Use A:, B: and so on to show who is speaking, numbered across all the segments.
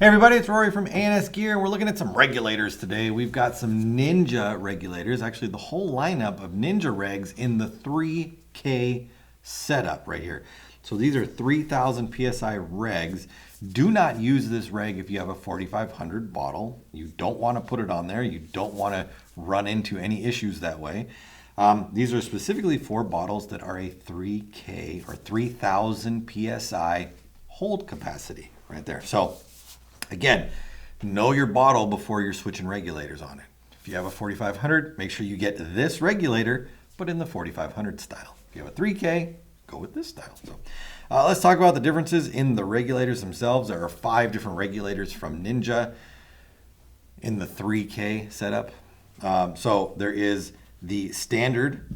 A: Hey everybody, it's Rory from A&S Gear, and we're looking at some regulators today. We've got some Ninja regulators, actually the whole lineup of Ninja regs in the 3K setup right here. So these are 3000 PSI regs. Do not use this reg if you have a 4500 bottle. You don't want to put it on there. You don't want to run into any issues that way. These are specifically for bottles that are a 3K or 3000 PSI hold capacity right there. So again, know your bottle before you're switching regulators on it. If you have a 4500, make sure you get this regulator, but in the 4500 style. If you have a 3K, go with this style. So let's talk about the differences in the regulators themselves. There are 5 different regulators from Ninja in the 3K setup. So there is the standard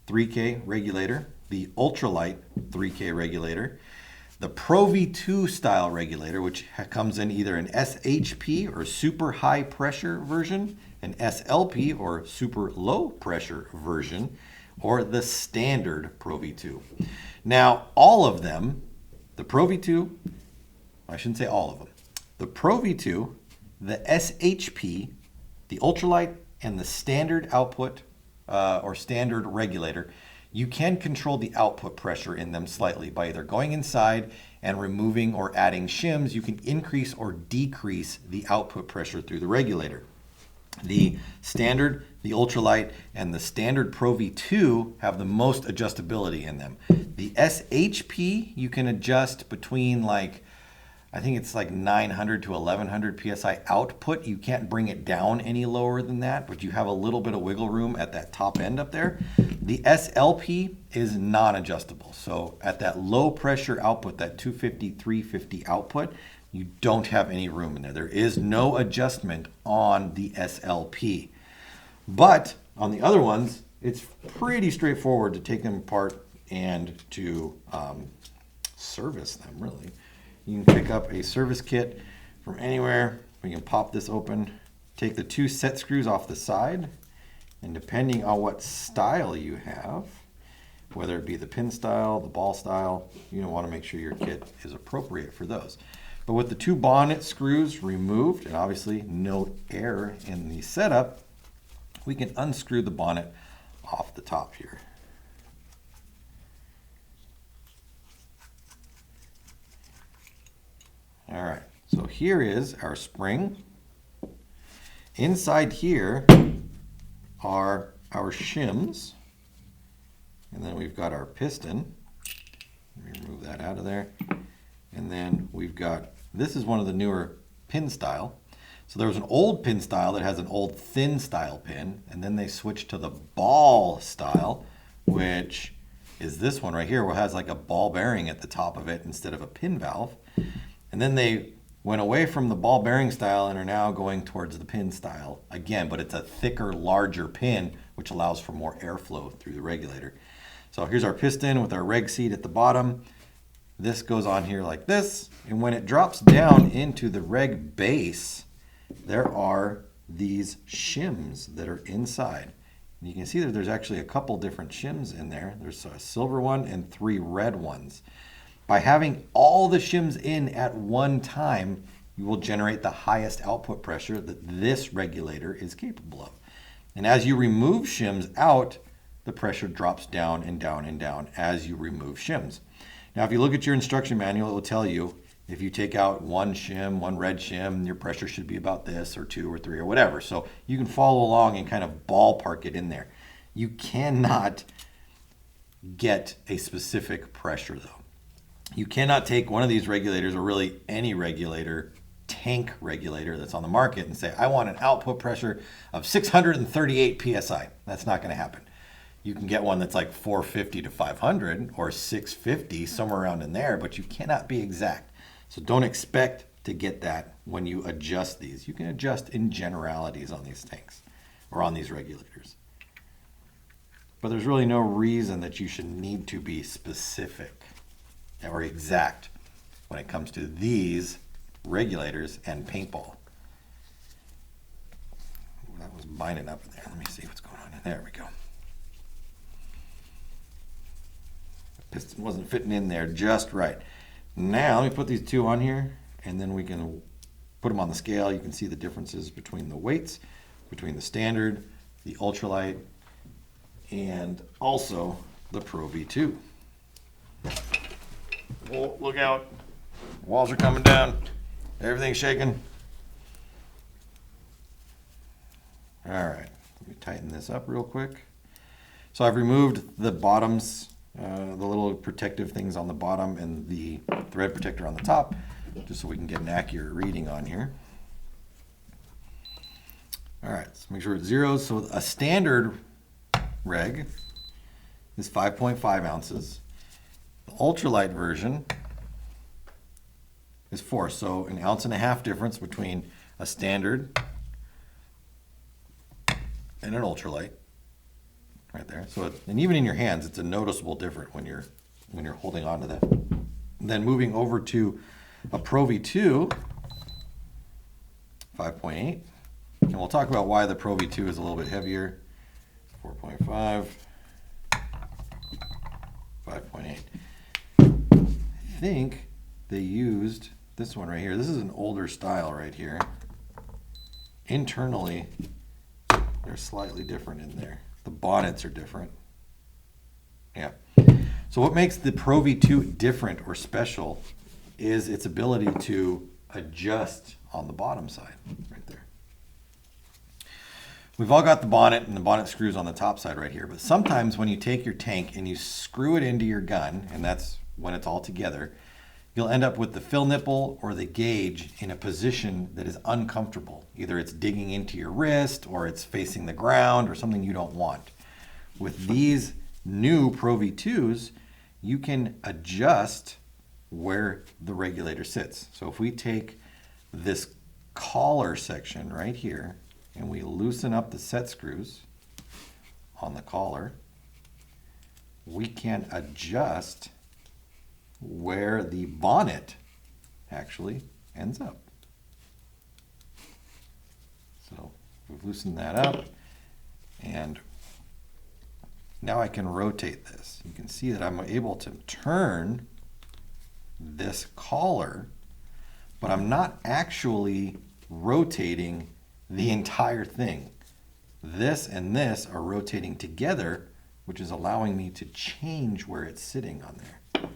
A: 3K regulator, the ultralight 3K regulator, the Pro V2 style regulator, which comes in either an SHP or super high pressure version, an SLP or super low pressure version, or the standard Pro V2. Now, all of them, the Pro V2, I shouldn't say all of them, the Pro V2, the SHP, the ultralight, and the standard output or standard regulator, you can control the output pressure in them slightly by either going inside and removing or adding shims. You can increase or decrease the output pressure through the regulator. The standard, the ultralight, and the standard Pro V2 have the most adjustability in them. The SHP, you can adjust between I think it's like 900 to 1100 PSI output. You can't bring it down any lower than that, but you have a little bit of wiggle room at that top end up there. The SLP is non-adjustable. So at that low pressure output, that 250, 350 output, you don't have any room in there. There is no adjustment on the SLP. But on the other ones, it's pretty straightforward to take them apart and to service them, really. You can pick up a service kit from anywhere. We can pop this open, take the 2 set screws off the side, and depending on what style you have, whether it be the pin style, the ball style, you want to make sure your kit is appropriate for those. But with the 2 bonnet screws removed, and obviously no air in the setup, we can unscrew the bonnet off the top here. All right, so here is our spring. Inside here are our shims, and then we've got our piston. Let me remove that out of there. And then we've got, this is one of the newer pin style. So there was an old pin style that has an old thin style pin, and then they switched to the ball style, which is this one right here, where it has like a ball bearing at the top of it instead of a pin valve. And then they went away from the ball bearing style and are now going towards the pin style again, but it's a thicker, larger pin, which allows for more airflow through the regulator. So here's our piston with our reg seat at the bottom. This goes on here like this, and when it drops down into the reg base, there are these shims that are inside. And you can see that there's actually a couple different shims in there. There's a silver one and 3 red ones. By having all the shims in at one time, you will generate the highest output pressure that this regulator is capable of. And as you remove shims out, the pressure drops down and down and down as you remove shims. Now, if you look at your instruction manual, it will tell you if you take out 1 shim, 1 red shim, your pressure should be about this, or 2 or 3 or whatever. So you can follow along and kind of ballpark it in there. You cannot get a specific pressure though. You cannot take one of these regulators, or really any regulator, tank regulator that's on the market, and say, I want an output pressure of 638 PSI. That's not going to happen. You can get one that's like 450 to 500 or 650, somewhere around in there, but you cannot be exact. So don't expect to get that when you adjust these. You can adjust in generalities on these tanks or on these regulators. But there's really no reason that you should need to be specific or exact when it comes to these regulators and paintball. That was binding up in there. Let me see what's going on. There we go. The piston wasn't fitting in there just right. Now let me put these 2 on here, and then we can put them on the scale, you can see the differences between the weights, between the standard, the ultralight, and also the Pro V2. Oh, look out. Walls are coming down. Everything's shaking. All right, let me tighten this up real quick. So I've removed the bottoms, the little protective things on the bottom and the thread protector on the top, just so we can get an accurate reading on here. All right, let's make sure it's zeros. So a standard reg is 5.5 ounces. The ultralight version is 4, so an ounce and a half difference between a standard and an ultralight, right there. So, and even in your hands, it's a noticeable difference when you're holding on to that. And then moving over to a Pro V2, 5.8, and we'll talk about why the Pro V2 is a little bit heavier. 4.5, 5.8. I think they used this one right here. This is an older style right here. Internally, they're slightly different in there. The bonnets are different. Yeah. So what makes the Pro V2 different or special is its ability to adjust on the bottom side, right there. We've all got the bonnet and the bonnet screws on the top side right here, but sometimes when you take your tank and you screw it into your gun, and that's when it's all together, you'll end up with the fill nipple or the gauge in a position that is uncomfortable. Either it's digging into your wrist or it's facing the ground or something you don't want. With these new Pro V2s, you can adjust where the regulator sits. So if we take this collar section right here and we loosen up the set screws on the collar, we can adjust where the bonnet actually ends up. So we've loosened that up, and now I can rotate this. You can see that I'm able to turn this collar, but I'm not actually rotating the entire thing. This and this are rotating together, which is allowing me to change where it's sitting on there,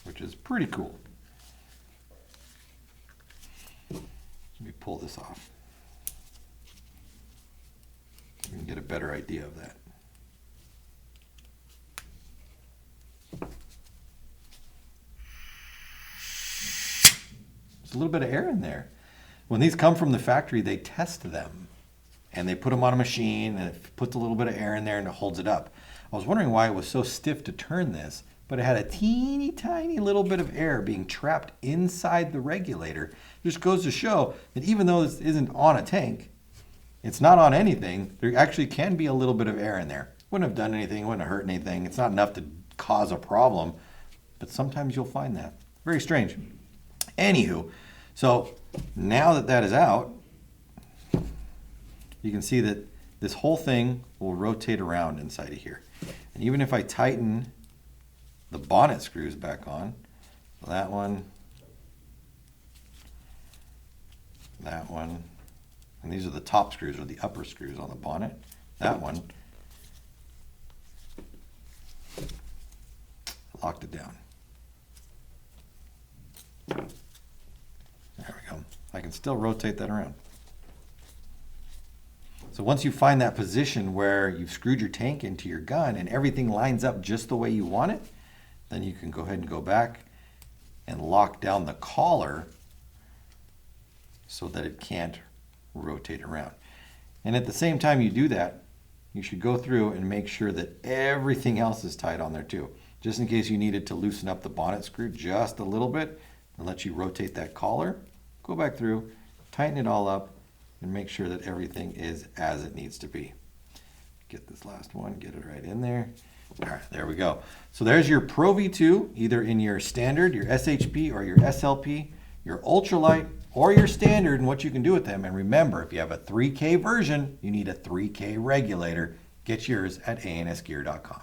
A: which is pretty cool. Let me pull this off. You can get a better idea of that. There's a little bit of air in there. When these come from the factory, they test them and they put them on a machine and it puts a little bit of air in there and it holds it up. I was wondering why it was so stiff to turn this, but it had a teeny tiny little bit of air being trapped inside the regulator. It just goes to show that even though this isn't on a tank, it's not on anything, there actually can be a little bit of air in there. Wouldn't have done anything, wouldn't have hurt anything. It's not enough to cause a problem, but sometimes you'll find that. Very strange. Anywho, so now that that is out, you can see that this whole thing will rotate around inside of here. And even if I tighten the bonnet screws back on, that one, and these are the top screws or the upper screws on the bonnet, that one, I locked it down. There we go. I can still rotate that around. So once you find that position where you've screwed your tank into your gun and everything lines up just the way you want it, then you can go ahead and go back and lock down the collar so that it can't rotate around. And at the same time you do that, you should go through and make sure that everything else is tight on there too. Just in case you needed to loosen up the bonnet screw just a little bit and let you rotate that collar, go back through, tighten it all up, and make sure that everything is as it needs to be. Get this last one, get it right in there. All right, there we go. So there's your Pro V2, either in your standard, your SHP, or your SLP, your ultralight, or your standard, and what you can do with them. And remember, if you have a 3K version, you need a 3K regulator. Get yours at ansgear.com.